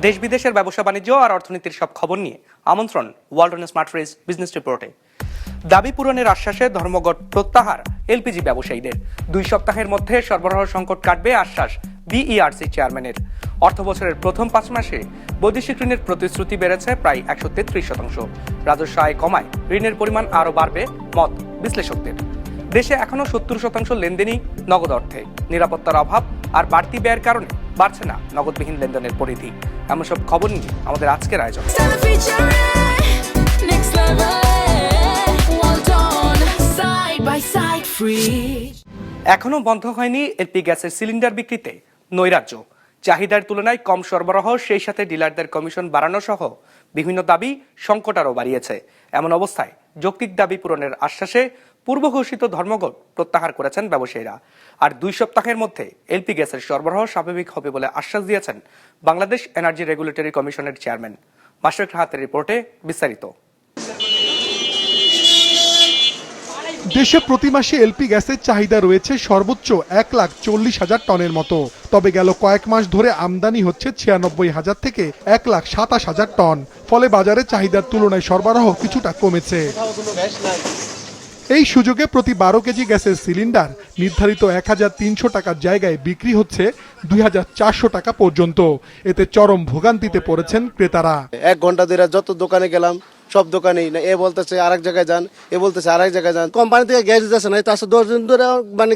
দেশ বিদেশের ব্যবসা বাণিজ্য আর অর্থনীতির সব খবর নিয়ে আমন্ত্রণ ওয়ালটন স্মার্ট ফ্রিজ বিজনেস রিপোর্টে। দাবি পূরণের আশ্বাসে ধর্মঘট প্রত্যাহার এলপিজি ব্যবসায়ীদের। 2 সপ্তাহের মধ্যে সরবরাহ সংকট কাটবে আশ্বাস বিইআরসি চেয়ারম্যানের। অর্থ বছরের প্রথম 5 মাসে বৈদেশিক ঋণের প্রতিশ্রুতি বেড়েছে প্রায় 133%। রাজস্ব আয় কমায় ঋণের পরিমাণ আরও বাড়বে মত বিশ্লেষকদের। দেশে এখনো 70% লেনদেনই নগদ অর্থে। নিরাপত্তার অভাব আর বাড়তি ব্যয়ের কারণে বাড়ছে না নগদবিহীন লেনদেনের পরিধি। এমন সব খবর নিয়ে আমাদের আজকের আয়োজন। এখনো বন্ধ হয়নি এলপি গ্যাসের সিলিন্ডার বিক্রিতে নৈরাজ্য। চাহিদার তুলনায় কম সরবরাহ, সেই সাথে ডিলারদের কমিশন বাড়ানো সহ বিভিন্ন দাবি সংকট আরও বাড়িয়েছে। এমন অবস্থায় যৌক্তিক দাবি পূরণের আশ্বাসে পূর্ব ঘোষিত ধর্মঘট প্রত্যাহার করেছেন ব্যবসায়ীরা। আর 2 সপ্তাহের মধ্যে এলপি গ্যাসের সরবরাহ স্বাভাবিক হবে বলে আশ্বাস দিয়েছেন বাংলাদেশ এনার্জি রেগুলেটরি কমিশনের চেয়ারম্যান। মাশরুক রাহাতের রিপোর্টে বিস্তারিত। দেশে প্রতি মাসে এলপি গ্যাসের চাহিদা রয়েছে সর্বোচ্চ 1,40,000 টনের মতো। তবে গেল কয়েক মাস ধরে আমদানি হচ্ছে 96,000 থেকে 1,27,000 টন। ফলে বাজারে চাহিদার তুলনায় সরবরাহ কিছুটা কমেছে। এই সুযোগে প্রতি 12 কেজি গ্যাসের সিলিন্ডার নির্ধারিত 1,300 টাকার জায়গায় বিক্রি হচ্ছে 2,400 টাকা পর্যন্ত। এতে চরম ভোগান্তিতে পড়েছেন ক্রেতারা। 1 ঘন্টা ধরে যত দোকানে গেলাম সব দোকানেই না, এ বলতেছে আরেক জায়গায় যান, এ বলতেছে আরেক জায়গায় যান। কোম্পানি থেকে গ্যাস দিতেছে না, তার 10 দিন ধরে মানে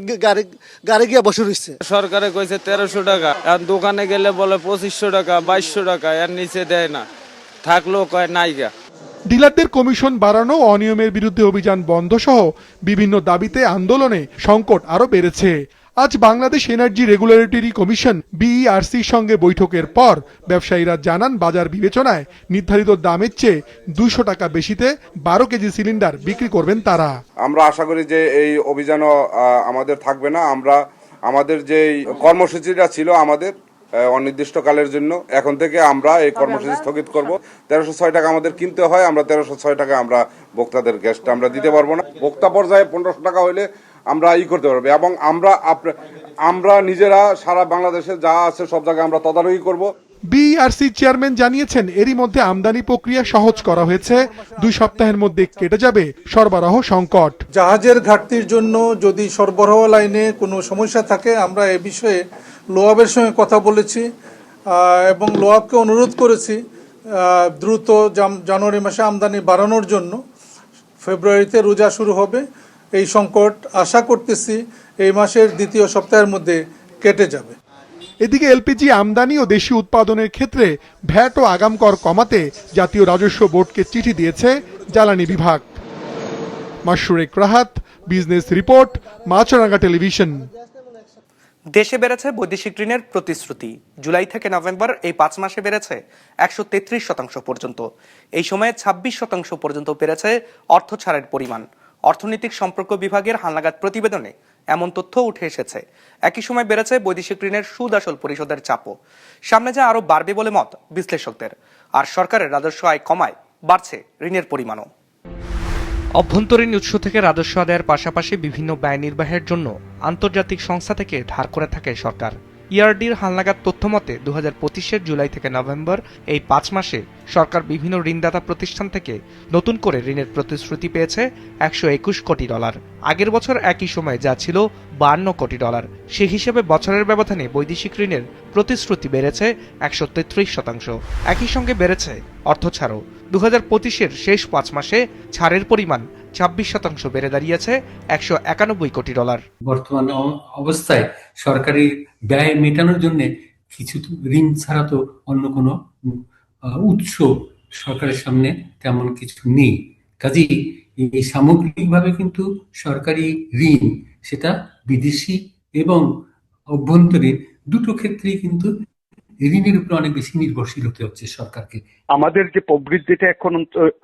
গাড়ি গিয়ে বসে রয়েছে। সরকারে কইছে 1300 টাকা, আর দোকানে গেলে বলে 2500 টাকা 2200 টাকা, এর নিচে দেয় না, থাকলেও কয় নাই গা। ডিলারদের কমিশন বাড়ানো, অনিয়মের বিরুদ্ধে অভিযান বন্ধ সহ বিভিন্ন দাবিতে আন্দোলনে সংকট আরো বেড়েছে। আজ বাংলাদেশ এনার্জি রেগুলেটরি কমিশন বিইআরসির সঙ্গে বৈঠকের পর ব্যবসায়ীরা জানান, বাজার বিবেচনায় নির্ধারিত দামের চেয়ে 200 টাকা বেশিতে 12 কেজি সিলিন্ডার বিক্রি করবেন তারা। আমরা আশা করি যে এই অভিযানও আমাদের থাকবে না। আমরা আমাদের যে কর্মসূচিটা ছিল আমাদের অনির্দিষ্টকালের জন্য, এখন থেকে আমরা এই কর্মসূচি স্থগিত করব। 1306 টাকা আমাদের কিনতে হয়, আমরা 1306 টাকা আমরা ভোক্তাদের গ্যাসটা আমরা দিতে পারবো না। ভোক্তা পর্যায়ে 1500 টাকা হইলে আমরা করতে পারবো, এবং আমরা নিজেরা সারা বাংলাদেশে যা আছে সব জায়গায় আমরা তদারকি করব। বিইআরসি চেয়ারম্যান জানিয়েছেন, এরই মধ্যে আমদানি প্রক্রিয়া সহজ করা হয়েছে। 2 সপ্তাহের মধ্যে কেটে যাবে সরবরাহ সংকট। জাহাজের ঘাটতির জন্য যদি সরবরাহ লাইনে কোনো সমস্যা থাকে, আমরা এ বিষয়ে লোয়াবের সঙ্গে কথা বলেছি এবং লোয়াবকে অনুরোধ করেছি দ্রুত জানুয়ারি মাসে আমদানি বাড়ানোর জন্য। ফেব্রুয়ারিতে রোজা শুরু হবে, এই সংকট আশা করতেছি এই মাসের 2য় সপ্তাহের মধ্যে কেটে যাবে। এদিকে এলপিজি আমদানি ও দেশীয় উৎপাদনের ক্ষেত্রে ভ্যাট ও আগাম কর কমাতে জাতীয় রাজস্ব বোর্ডকে চিঠি দিয়েছে জ্বালানি বিভাগ। মাশরুক রাহাত, বিজনেস রিপোর্ট, মাছরাঙ্গা টেলিভিশন। দেশে বেড়েছে বৈদেশিক ঋণের প্রতিশ্রুতি। জুলাই থেকে নভেম্বর এই 5 মাসে বেড়েছে 133% পর্যন্ত। এই সময়ে 26% পর্যন্ত বেড়েছে অর্থ ছাড়ের পরিমাণ। অর্থনৈতিক সম্পর্ক বিভাগের হালনাগাদ প্রতিবেদনে এমন তথ্য উঠে এসেছে। একই সময় বেড়েছে বৈদেশিক ঋণের সুদ আসল পরিশোধের চাপও। সামনে যা আরো বাড়বে বলে মত বিশ্লেষকদের। আর সরকারের রাজস্ব আয় কমায় বাড়ছে ঋণের পরিমাণও। অভ্যন্তরীণ উৎস থেকে রাজস্ব আদায়ের পাশাপাশি বিভিন্ন ব্যয় নির্বাহের জন্য আন্তর্জাতিক সংস্থা থেকে ধার করে থাকে সরকার। ইআরডির হালনাগাদ তথ্য মতে 2025-এর জুলাই থেকে নভেম্বর এই 5 মাসে সরকার বিভিন্ন ঋণদাতা প্রতিষ্ঠান থেকে নতুন করে ঋণের প্রতিশ্রুতি পেয়েছে $121 কোটি। আগের বছর একই সময়ে যা ছিল $52 কোটি। সে হিসেবে বছরের ব্যবধানে বৈদেশিক ঋণের প্রতিশ্রুতি বেড়েছে 133%। একই সঙ্গে বেড়েছে অর্থ ছাড়ও। 2025-এর শেষ 5 মাসে ছাড়ের পরিমাণ 26% বেড়ে দাঁড়িয়েছে $191 কোটি। বর্তমান অবস্থায় সরকারি ব্যয় মেটানোর জন্য কিছু ঋণ ছাড়া তো অন্য কোনো উৎস সরকারের সামনে তেমন কিছু নেই। কাজেই এই সামগ্রিকভাবে কিন্তু সরকারি ঋণ, সেটা বিদেশি এবং অভ্যন্তরীণ দুটো ক্ষেত্রেই কিন্তু ঋণের উপর অনেক বেশি নির্ভরশীল হতে হচ্ছে সরকারকে। আমাদের যে প্রবৃদ্ধিটা এখন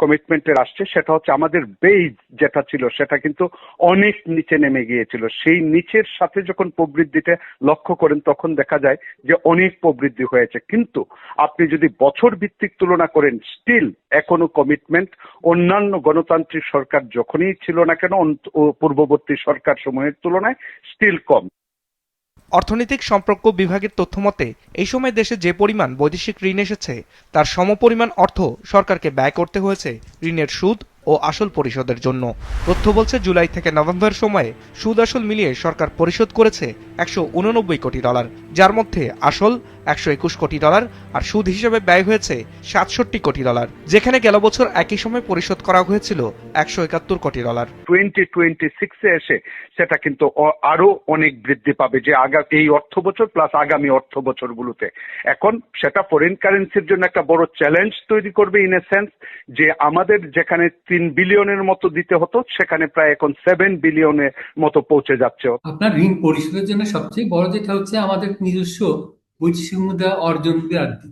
কমিটমেন্টের আসছে, সেটা হচ্ছে আমাদের বেজ যেটা ছিল সেটা কিন্তু অনেক নিচে নেমে গিয়েছিল। সেই নিচের সাথে যখন প্রবৃদ্ধিটা লক্ষ্য করেন তখন দেখা যায় যে অনেক প্রবৃদ্ধি হয়েছে। কিন্তু আপনি যদি বছর ভিত্তিক তুলনা করেন, স্টিল এখনো কমিটমেন্ট অন্যান্য গণতান্ত্রিক সরকার যখনই ছিল না কেন পূর্ববর্তী সরকার সময়ের তুলনায় স্টিল কম। অর্থনৈতিক সম্পর্ক বিভাগের তথ্যমতে এই সময় দেশে যে পরিমাণ বৈদেশিক ঋণ এসেছে তার সমপরিমাণ অর্থ সরকারকে ব্যয় করতে হয়েছে ঋণের সুদ ও আসল পরিশোধের জন্য। তথ্য বলছে জুলাই থেকে নভেম্বর সময়ে সুদ আসল মিলিয়ে সরকার পরিশোধ করেছে $189 কোটি, যার মধ্যে আসল $121 কোটি আর সুদ হিসেবে ব্যয় হয়েছে $67 কোটি, যেখানে গেল বছর একই সময় পরিশোধ করা হয়েছিল $171 কোটি। 2026-এ এসে সেটা কিন্তু আরো অনেক বৃদ্ধি পাবে, যে এই অর্থ বছর প্লাস আগামী অর্থ বছরগুলোতে। এখন সেটা ফরেন কারেন্সির জন্য একটা বড় চ্যালেঞ্জ তৈরি করবে, ইন এ সেন্স যে আমাদের যেখানে 3 বিলিয়নের মতো দিতে হতো সেখানে প্রায় এখন 7 বিলিয়নের মতো পৌঁছে যাচ্ছে। আপনার ঋণ পরিশোধের জন্য সবচেয়ে বড় যেটা হচ্ছে আমাদের নিজস্ব বৈদেশিক মুদ্রা অর্জন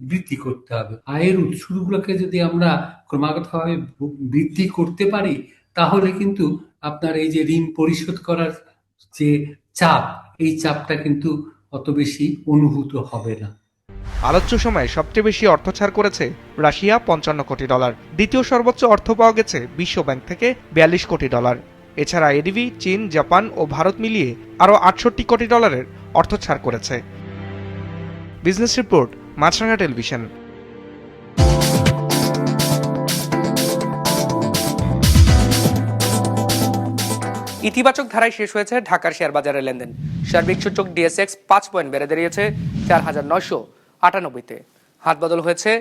বৃদ্ধি করতে হবে। আয়ের উৎসগুলোকে যদি আমরা ক্রমাগতভাবে বৃদ্ধি করতে পারি তাহলে কিন্তু আপনার এই যে ঋণ পরিশোধ করার যে চাপ, এই চাপটা কিন্তু অত বেশি অনুভূত হবে না। আলোচ্য সময়ে সবচেয়ে বেশি অর্থ ছাড় করেছে রাশিয়া $55 কোটি, দ্বিতীয় সর্বোচ্চ অর্থ পাওয়া গেছে বিশ্ব ব্যাংক থেকে $42 কোটি। এছাড়া এডিবি, চীন, জাপান ও ভারত মিলিয়ে আরও $68 কোটি অর্থ ছাড় করেছে। Business report, Maasranga television. ইতিবাচক ধারায় শেষ হয়েছে ঢাকার শেয়ার বাজারের লেনদেন। সার্বিক সূচক ডিএসএক্স 5 পয়েন্ট বেড়ে দাঁড়িয়েছে 4,998-তে। হাত বদল হয়েছে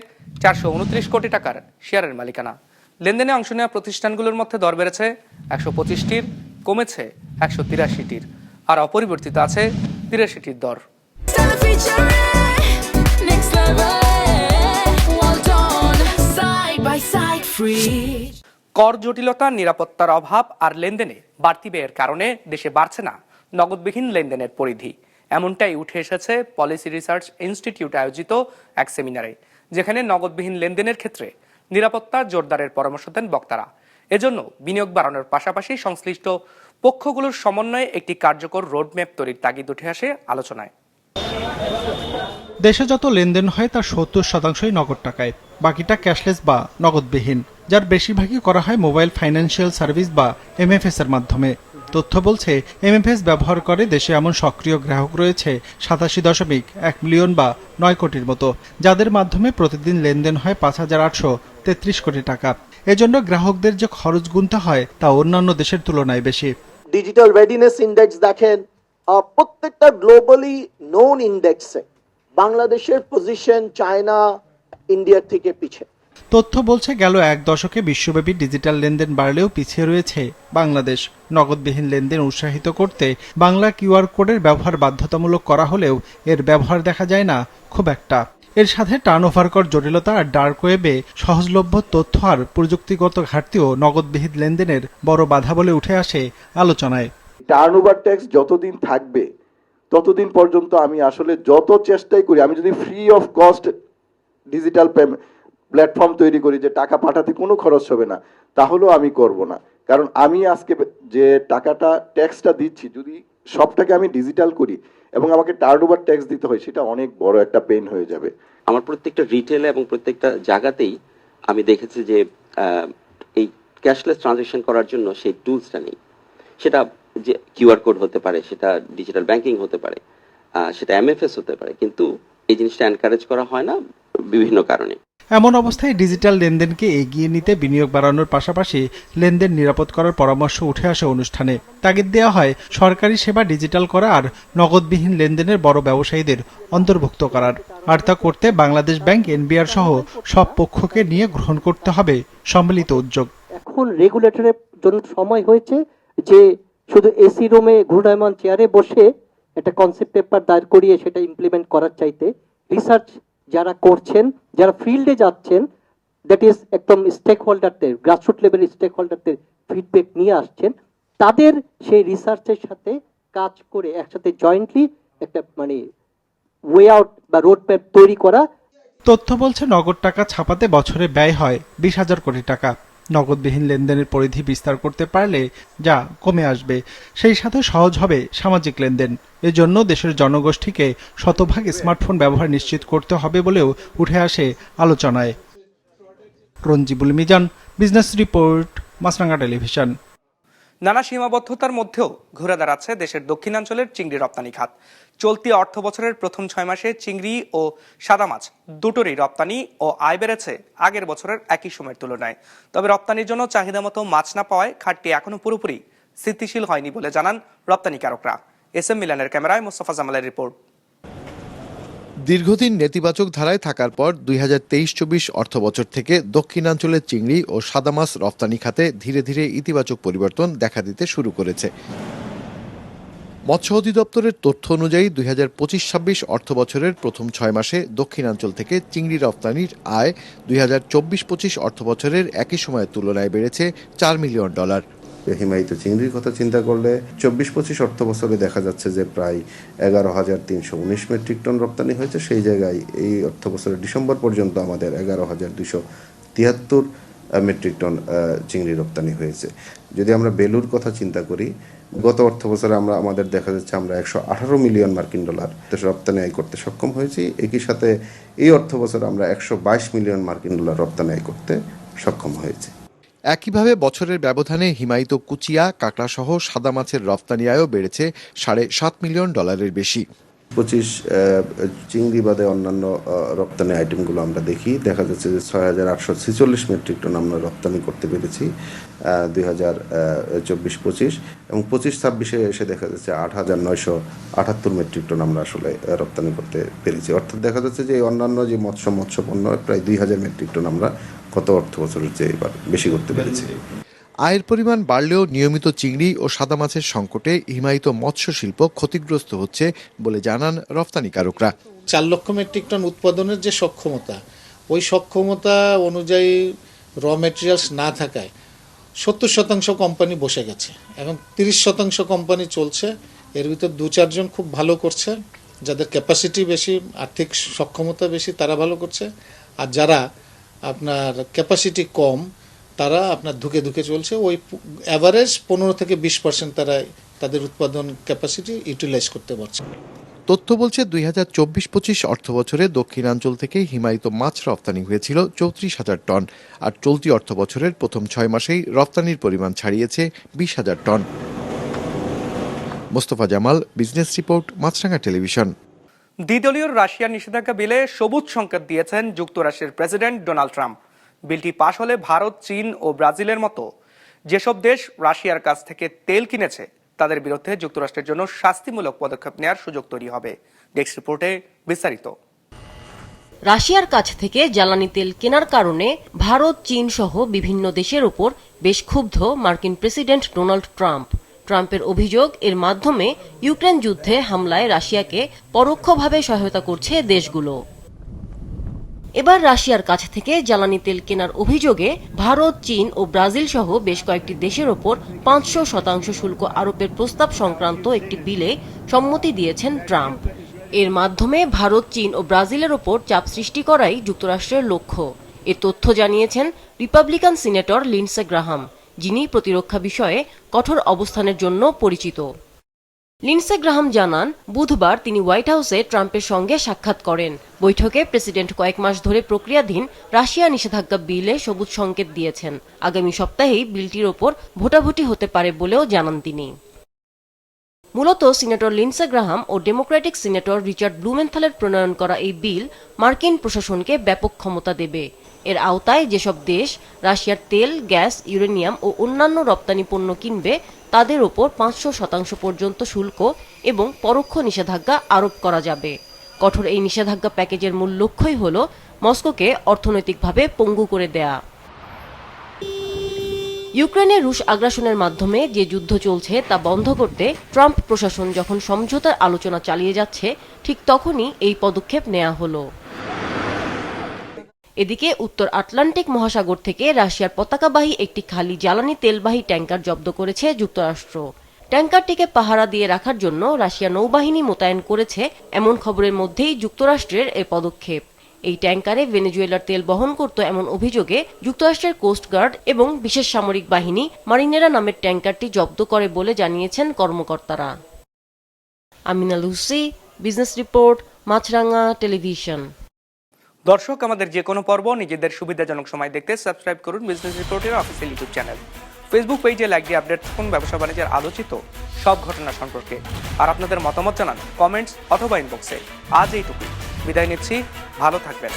429 কোটি টাকার শেয়ারের মালিকানা। লেনদেনে অংশ নেওয়া প্রতিষ্ঠানগুলোর মধ্যে দর বেড়েছে 125টির, কমেছে 183টির, আর অপরিবর্তিত আছে 83টির দর। কর জটিলতা, নিরাপত্তার অভাব আর লেনদেনে বাড়তি ব্যয়ের কারণে দেশে বাড়ছে না নগদবিহীন লেনদেনের পরিধি। এমনটাই উঠে এসেছে পলিসি রিসার্চ ইনস্টিটিউট আয়োজিত এক সেমিনারে, যেখানে নগদবিহীন লেনদেনের ক্ষেত্রে নিরাপত্তা জোরদারের পরামর্শ দেন বক্তারা। এজন্য বিনিয়োগ বাড়ানোর পাশাপাশি সংশ্লিষ্ট পক্ষগুলোর সমন্বয়ে একটি কার্যকর রোডম্যাপ তৈরির তাগিদ উঠে আসে আলোচনায়। দেশে যত লেনদেন হয় তার 70%ই নগদ টাকায়, বাকিটা ক্যাশলেস বা নগদবিহীন, যার বেশিরভাগই করা হয় মোবাইল ফাইন্যান্সিয়াল সার্ভিস বা এমএফএস এর মাধ্যমে। তথ্য বলছে এমএফএস ব্যবহার করে দেশে এমন সক্রিয় গ্রাহক রয়েছে 87.1 মিলিয়ন বা 9 কোটির মতো, যাদের মাধ্যমে প্রতিদিন লেনদেন হয় 5,833 কোটি টাকা। এজন্য গ্রাহকদের যে খরচ গুনতে হয় তা অন্যান্য দেশের তুলনায় বেশি। ডিজিটাল রেডিনেস ইন্ডেক্স দেখেন, প্রত্যেকটা গ্লোবালি নোন ইন্ডেক্সে বাংলাদেশের পজিশন চায়না, ইন্ডিয়ার থেকে পিছিয়ে। তথ্য বলছে গেল এক দশকে বিশ্বব্যাপী ডিজিটাল লেনদেন বাড়লেও পিছিয়ে রয়েছে বাংলাদেশ। নগদবিহীন লেনদেন উৎসাহিত করতে বাংলা কিউআর কোডের ব্যবহার বাধ্যতামূলক করা হলেও এর ব্যবহার দেখা যায় না খুব একটা। এর সাথে টার্নওভার কর জটিলতা আর ডার্ক ওয়েবে সহজলভ্য তথ্য আর প্রযুক্তিগত ঘাটতিও নগদবিহীন লেনদেনের বড় বাধা বলে উঠে আসে আলোচনায়। টার্নওভার ট্যাক্স যতদিন থাকবে ততদিন পর্যন্ত আমি আসলে যত চেষ্টাই করি, আমি যদি free of cost digital platform তৈরি করি যে টাকা পাঠাতে কোনো খরচ হবে না, তাহলেও আমি করব না। কারণ আমি আজকে যে টাকাটা ট্যাক্সটা দিচ্ছি, যদি সবটাকে আমি ডিজিটাল করি এবং আমাকে টার্নওভার ট্যাক্স দিতে হয়, সেটা অনেক বড় একটা পেইন হয়ে যাবে। আমার প্রত্যেকটা রিটেলে এবং প্রত্যেকটা জায়গাতেই আমি দেখেছি যে এই ক্যাশলেস ট্রানজাকশন করার জন্য সেই টুলসটা নেই। সেটা যে কিউআর কোড হতে পারে, সেটা ডিজিটাল ব্যাংকিং হতে পারে, সেটা এমএফএস হতে পারে, কিন্তু এই জিনিসটা এনকারেজ করা হয় না বিভিন্ন কারণে। এমন অবস্থায় ডিজিটাল লেনদেনকে এগিয়ে নিতে বিনিয়োগ বাড়ানোর পাশাপাশি লেনদেন নিরাপদ করার পরামর্শ উঠে আসে অনুষ্ঠানে। তাগিদ দেওয়া হয় সরকারি সেবা ডিজিটাল করা আর নগদবিহীন লেনদেনের বড় ব্যবসায়ীদের অন্তর্ভুক্ত করার। আর তা করতে বাংলাদেশ ব্যাংক, এনবিআর সহ সব পক্ষকে নিয়ে গ্রহণ করতে হবে সম্মিলিত উদ্যোগ। এখন রেগুলেটরের জন্য সময় হয়েছে যে শুধু এসি রুমে ঘূর্ণায়মান চেয়ারে বসে একটা কনসেপ্ট পেপার দায়ের করিয়ে সেটা ইমপ্লিমেন্ট করার চাইতে রিসার্চ যারা করছেন, যারা ফিল্ডে যাচ্ছেন, দ্যাট ইজ একদম স্টেক হোল্ডারদের, গ্রাসরুট লেভেলের স্টেক হোল্ডারদের ফিডব্যাক নিয়ে আসছেন, তাদের সেই রিসার্চের সাথে কাজ করে একসাথে জয়েন্টলি একটা ওয়ে আউট বা রোড ম্যাপ তৈরি করা। তথ্য বলছে নগদ টাকা ছাপাতে বছরে ব্যয় হয় 20,000 কোটি টাকা। নগদবিহীন লেনদেনের পরিধি বিস্তার করতে পারলে যা কমে আসবে, সেই সাথে সহজ হবে সামাজিক লেনদেন। এজন্য দেশের জনগোষ্ঠীকে শতভাগ স্মার্টফোন ব্যবহার নিশ্চিত করতে হবে বলেও উঠে আসে আলোচনায়। Ranjibul Mizan, business report, Maasranga television. নানা সীমাবদ্ধতার মধ্যেও ঘুরে দাঁড়াচ্ছে দেশের দক্ষিণাঞ্চলের চিংড়ি রপ্তানি খাত। চলতি অর্থ বছরের প্রথম 6 মাসে চিংড়ি ও সাদা মাছ দুটোরই রপ্তানি ও আয় বেড়েছে আগের বছরের একই সময়ের তুলনায়। তবে রপ্তানির জন্য চাহিদা মতো মাছ না পাওয়ায় খাতটি এখনো পুরোপুরি স্থিতিশীল হয়নি বলে জানান রপ্তানিকারকরা। এস এম মিলানের ক্যামেরায় মোস্তফা জামালের রিপোর্ট। দীর্ঘদিন নেতিবাচক ধারায় থাকার পর 2023-24 অর্থবছর থেকে দক্ষিণাঞ্চলের চিংড়ি ও সাদা মাছ রপ্তানি খাতে ধীরে ধীরে ইতিবাচক পরিবর্তন দেখা দিতে শুরু করেছে। মৎস্য অধিদপ্তরের তথ্য অনুযায়ী 2025-26 অর্থবছরের প্রথম 6 মাসে দক্ষিণাঞ্চল থেকে চিংড়ি রপ্তানির আয় 2024-25 অর্থবছরের একই সময়ের তুলনায় বেড়েছে $4 মিলিয়ন। হিমায়িত চিংড়ির কথা চিন্তা করলে 24-25 অর্থ বছরে দেখা যাচ্ছে যে প্রায় 11,319 মেট্রিক টন রপ্তানি হয়েছে। সেই জায়গায় এই অর্থ বছরের ডিসেম্বর পর্যন্ত আমাদের 11,273 মেট্রিক টন চিংড়ি রপ্তানি হয়েছে। যদি আমরা বেলুর কথা চিন্তা করি, গত অর্থ বছরে আমাদের দেখা যাচ্ছে আমরা $118 মিলিয়ন রপ্তানি আয় করতে সক্ষম হয়েছি। একই সাথে এই অর্থ বছরে আমরা $122 মিলিয়ন রপ্তানি আয় করতে সক্ষম হয়েছে। একইভাবে বছরের ব্যবধানে হিমায়িত কুচিয়া, কাঁকড়া সহ সাদা মাছের রপ্তানি আয়ও বেড়েছে $7.5 মিলিয়ন বেশি। 25 চিংড়ি বাদে অন্যান্য রপ্তানি আইটেমগুলো আমরা দেখি, দেখা যাচ্ছে যে 6,846 মেট্রিক টন আমরা রপ্তানি করতে পেরেছি 2024-25 এবং 25-26 এসে দেখা যাচ্ছে 8,978 মেট্রিক টন আমরা আসলে রপ্তানি করতে পেরেছি। অর্থাৎ দেখা যাচ্ছে যে অন্যান্য যে মৎস্য পণ্য প্রায় 2,000 মেট্রিক টন আমরা গত অর্থ বছরের চেয়ে এবার বেশি করতে পেরেছি। আয়ের পরিমাণ বাড়লেও নিয়মিত চিংড়ি ও সাদা মাছের সংকটে হিমায়িত মৎস্য শিল্প ক্ষতিগ্রস্ত হচ্ছে বলে জানান রপ্তানিকারকরা। 4 লক্ষ মেট্রিক টন উৎপাদনের যে সক্ষমতা, ওই সক্ষমতা অনুযায়ী র মেটেরিয়ালস না থাকায় 70% কোম্পানি বসে গেছে এবং 30% কোম্পানি চলছে। এর ভিতর 2-4 জন খুব ভালো করছে, যাদের ক্যাপাসিটি বেশি, আর্থিক সক্ষমতা বেশি, তারা ভালো করছে। আর যারা আপনার ক্যাপাসিটি কম, তারা আপনার ধুকে চলছে। ওই অ্যাভারেজ 15 থেকে 20% তারা তাদের উৎপাদন ক্যাপাসিটি ইউটিলাইজ করতে পারছে। তথ্য বলছে 2024-25 অর্থবছরে দক্ষিণাঞ্চল থেকে হিমায়িত মাছ রপ্তানি হয়েছিল 34,000 টন, আর চলতি অর্থবছরের প্রথম 6 মাসেই রপ্তানির পরিমাণ ছাড়িয়েছে 20,000 টন। Mostafa Jamal, business report, Maasranga television. দ্বিদলীয় রাশিয়ার নিষেধাজ্ঞা বিলে সবুজ সংকেত দিয়েছেন যুক্তরাষ্ট্রের প্রেসিডেন্ট ডোনাল্ড ট্রাম্প। বিলটি পাশ হলে ভারত, চীন ও ব্রাজিলের মতো যেসব দেশ রাশিয়ার কাছ থেকে তেল কিনেছে তাদের বিরুদ্ধে যুক্তরাষ্ট্রের জন্য শাস্তিমূলক পদক্ষেপ নেওয়ার সুযোগ তৈরি হবে। ডেস্ক রিপোর্টে বিস্তারিত। রাশিয়ার কাছ থেকে জ্বালানি তেল কেনার কারণে ভারত, চীন সহ বিভিন্ন দেশের উপর বেশ ক্ষুব্ধ মার্কিন প্রেসিডেন্ট ডোনাল্ড ট্রাম্প। ট্রাম্পের অভিযোগ, এর মাধ্যমে ইউক্রেন যুদ্ধে হামলায় রাশিয়াকে পরোক্ষভাবে সহায়তা করছে দেশগুলো। এবার রাশিয়ার কাছ থেকে জ্বালানি তেল কেনার অভিযোগে ভারত, চীন ও ব্রাজিল সহ বেশ কয়েকটি দেশের ওপর 500% শুল্ক আরোপের প্রস্তাব সংক্রান্ত একটি বিলে সম্মতি দিয়েছেন ট্রাম্প। এর মাধ্যমে ভারত, চীন ও ব্রাজিলের ওপর চাপ সৃষ্টি করাই যুক্তরাষ্ট্রের লক্ষ্য। এ তথ্য জানিয়েছেন রিপাবলিকান সিনেটর লিন্ডসে গ্রাহাম, যিনি প্রতিরক্ষা বিষয়ে কঠোর অবস্থানের জন্য পরিচিত। লিন্ডসে গ্রাহাম জানান, বুধবার তিনি হোয়াইট হাউসে ট্রাম্পের সঙ্গে সাক্ষাৎ করেন। বৈঠকে প্রেসিডেন্ট কয়েক মাস ধরে প্রক্রিয়াধীন রাশিয়া নিষেধাজ্ঞা বিলে সবুজ সংকেত দিয়েছেন। আগামী সপ্তাহেই বিলটির ওপর ভোটাভুটি হতে পারে বলেও জানান তিনি। মূলত সিনেটর লিন্ডসে গ্রাহাম ও ডেমোক্রেটিক সিনেটর রিচার্ড ব্লুমেনথালের প্রণয়ন করা এই বিল মার্কিন প্রশাসনকে ব্যাপক ক্ষমতা দেবে। এর আওতায় যেসব দেশ রাশিয়ার তেল, গ্যাস, ইউরেনিয়াম ও অন্যান্য রপ্তানি পণ্য কিনবে তাদের ওপর 500% পর্যন্ত শুল্ক এবং পরোক্ষ নিষেধাজ্ঞা আরোপ করা যাবে। কঠোর এই নিষেধাজ্ঞা প্যাকেজের মূল লক্ষ্যই হল মস্কোকে অর্থনৈতিকভাবে পঙ্গু করে দেয়া। ইউক্রেনে রুশ আগ্রাসনের মাধ্যমে যে যুদ্ধ চলছে তা বন্ধ করতে ট্রাম্প প্রশাসন যখন সমঝোতার আলোচনা চালিয়ে যাচ্ছে, ঠিক তখনই এই পদক্ষেপ নেওয়া হলো। এদিকে উত্তর আটলান্টিক মহাসাগর থেকে রাশিয়ার পতাকাবাহী একটি খালি জ্বালানি তেলবাহী ট্যাঙ্কার জব্দ করেছে যুক্তরাষ্ট্র। ট্যাঙ্কারটিকে পাহারা দিয়ে রাখার জন্য রাশিয়া নৌবাহিনী মোতায়েন করেছে, এমন খবরের মধ্যেই যুক্তরাষ্ট্রের এ পদক্ষেপ। এই ট্যাঙ্কারে ভেনেজুয়েলার তেল বহন করত এমন অভিযোগে যুক্তরাষ্ট্রের কোস্টগার্ড এবং বিশেষ সামরিক বাহিনী মারিনেরা নামের ট্যাঙ্কারটি জব্দ করে বলে জানিয়েছেন কর্মকর্তারা। Amina Lucy, business report, Maasranga television. দর্শক, আমাদের যে কোনো পর্ব নিজেদের সুবিধাজনক সময় দেখতে সাবস্ক্রাইব করুন বিজনেস রিপোর্টের অফিসিয়াল ইউটিউব চ্যানেল। ফেসবুক পেজে লাইক দিয়ে আপডেট থাকুন ব্যবসা বাণিজ্যের আলোচিত সব ঘটনা সম্পর্কে। আর আপনাদের মতামত জানান কমেন্টস অথবা ইনবক্সে। আজ এইটুকুই, বিদায় নিচ্ছি, ভালো থাকবেন।